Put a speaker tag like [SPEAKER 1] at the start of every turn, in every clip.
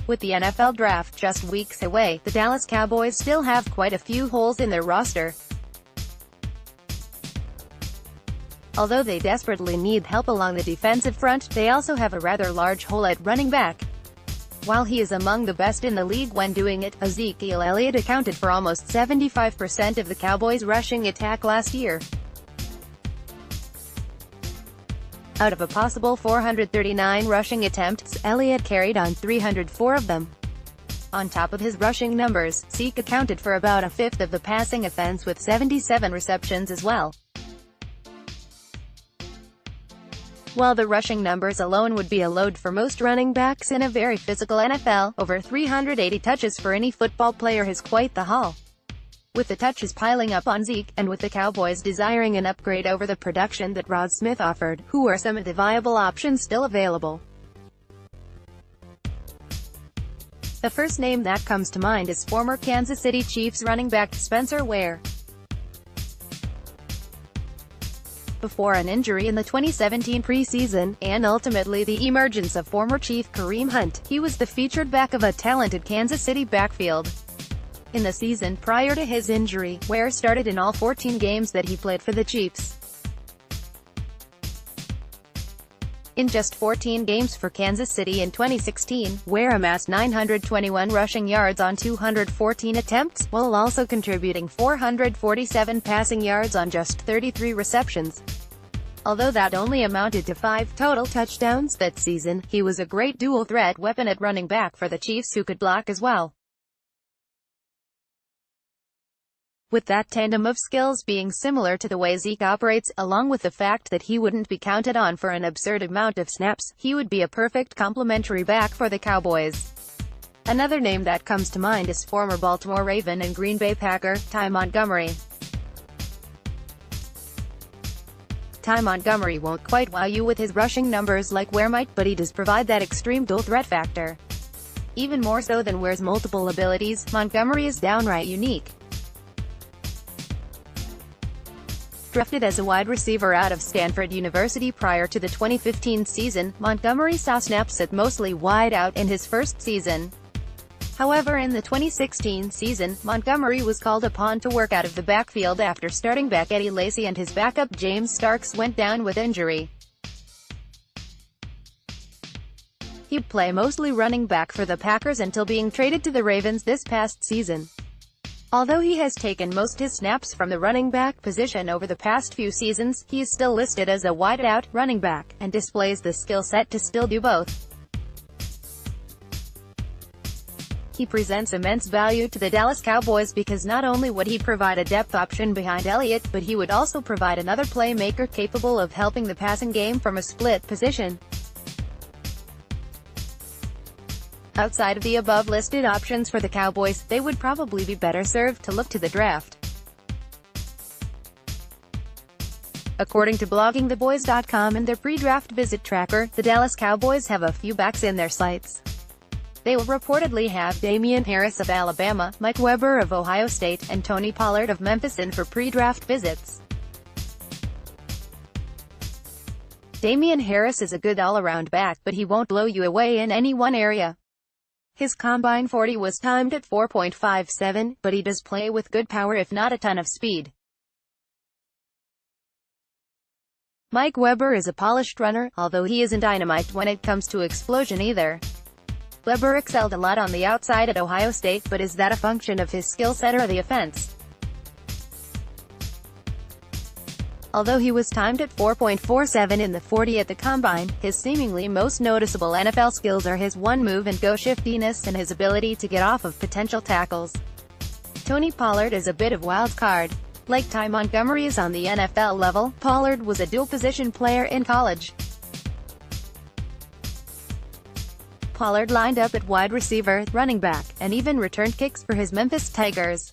[SPEAKER 1] With the NFL Draft just weeks away, the Dallas Cowboys still have quite a few holes in their roster. Although they desperately need help along the defensive front, they also have a rather large hole at running back. While he is among the best in the league when doing it, Ezekiel Elliott accounted for almost 75% of the Cowboys' rushing attack last year. Out of a possible 439 rushing attempts, Elliott carried on 304 of them. On top of his rushing numbers, Zeke accounted for about a fifth of the passing offense with 77 receptions as well. While the rushing numbers alone would be a load for most running backs in a very physical NFL, over 380 touches for any football player is quite the haul. With the touches piling up on Zeke, and with the Cowboys desiring an upgrade over the production that Rod Smith offered, who are some of the viable options still available? The first name that comes to mind is former Kansas City Chiefs running back Spencer Ware. Before an injury in the 2017 preseason, and ultimately the emergence of former Chief Kareem Hunt, he was the featured back of a talented Kansas City backfield. In the season prior to his injury, Ware started in all 14 games that he played for the Chiefs. In just 14 games for Kansas City in 2016, Ware amassed 921 rushing yards on 214 attempts, while also contributing 447 passing yards on just 33 receptions. Although that only amounted to 5 total touchdowns that season, he was a great dual-threat weapon at running back for the Chiefs who could block as well. With that tandem of skills being similar to the way Zeke operates, along with the fact that he wouldn't be counted on for an absurd amount of snaps, he would be a perfect complementary back for the Cowboys. Another name that comes to mind is former Baltimore Raven and Green Bay Packer, Ty Montgomery. Ty Montgomery won't quite wow you with his rushing numbers like Ware might, but he does provide that extreme dual-threat factor. Even more so than Ware's multiple abilities, Montgomery is downright unique. Drafted as a wide receiver out of Stanford University prior to the 2015 season, Montgomery saw snaps at mostly wide out in his first season. However, in the 2016 season, Montgomery was called upon to work out of the backfield after starting back Eddie Lacy and his backup James Starks went down with injury. He'd play mostly running back for the Packers until being traded to the Ravens this past season. Although he has taken most of his snaps from the running back position over the past few seasons, he is still listed as a wide-out running back, and displays the skill set to still do both. He presents immense value to the Dallas Cowboys because not only would he provide a depth option behind Elliott, but he would also provide another playmaker capable of helping the passing game from a split position. Outside of the above-listed options for the Cowboys, they would probably be better served to look to the draft. According to bloggingtheboys.com and their pre-draft visit tracker, the Dallas Cowboys have a few backs in their sights. They will reportedly have Damian Harris of Alabama, Mike Weber of Ohio State, and Tony Pollard of Memphis in for pre-draft visits. Damian Harris is a good all-around back, but he won't blow you away in any one area. His Combine 40 was timed at 4.57, but he does play with good power if not a ton of speed. Mike Weber is a polished runner, although he isn't dynamite when it comes to explosion either. Weber excelled a lot on the outside at Ohio State, but is that a function of his skill set or the offense? Although he was timed at 4.47 in the 40 at the Combine, his seemingly most noticeable NFL skills are his one-move-and-go shiftiness and his ability to get off of potential tackles. Tony Pollard is a bit of wild card. Like Ty Montgomery is on the NFL level, Pollard was a dual-position player in college. Pollard lined up at wide receiver, running back, and even returned kicks for his Memphis Tigers.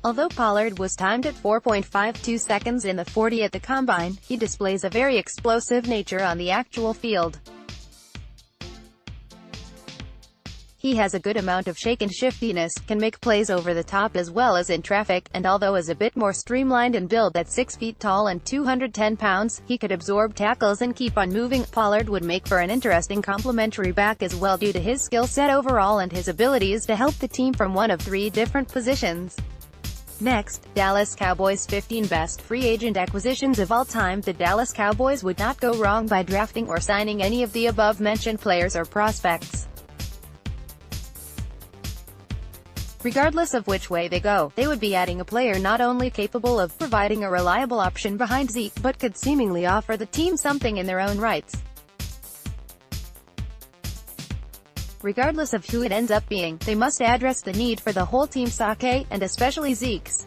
[SPEAKER 1] Although Pollard was timed at 4.52 seconds in the 40 at the Combine, he displays a very explosive nature on the actual field. He has a good amount of shake and shiftiness, can make plays over the top as well as in traffic, and although is a bit more streamlined in build at 6 feet tall and 210 pounds, he could absorb tackles and keep on moving. Pollard would make for an interesting complementary back as well due to his skill set overall and his abilities to help the team from one of 3 different positions. Next, Dallas Cowboys 15 best free agent acquisitions of all time. The Dallas Cowboys would not go wrong by drafting or signing any of the above-mentioned players or prospects. Regardless of which way they go, they would be adding a player not only capable of providing a reliable option behind Zeke, but could seemingly offer the team something in their own rights. Regardless of who it ends up being, they must address the need for the whole team's sake, and especially Zeke's.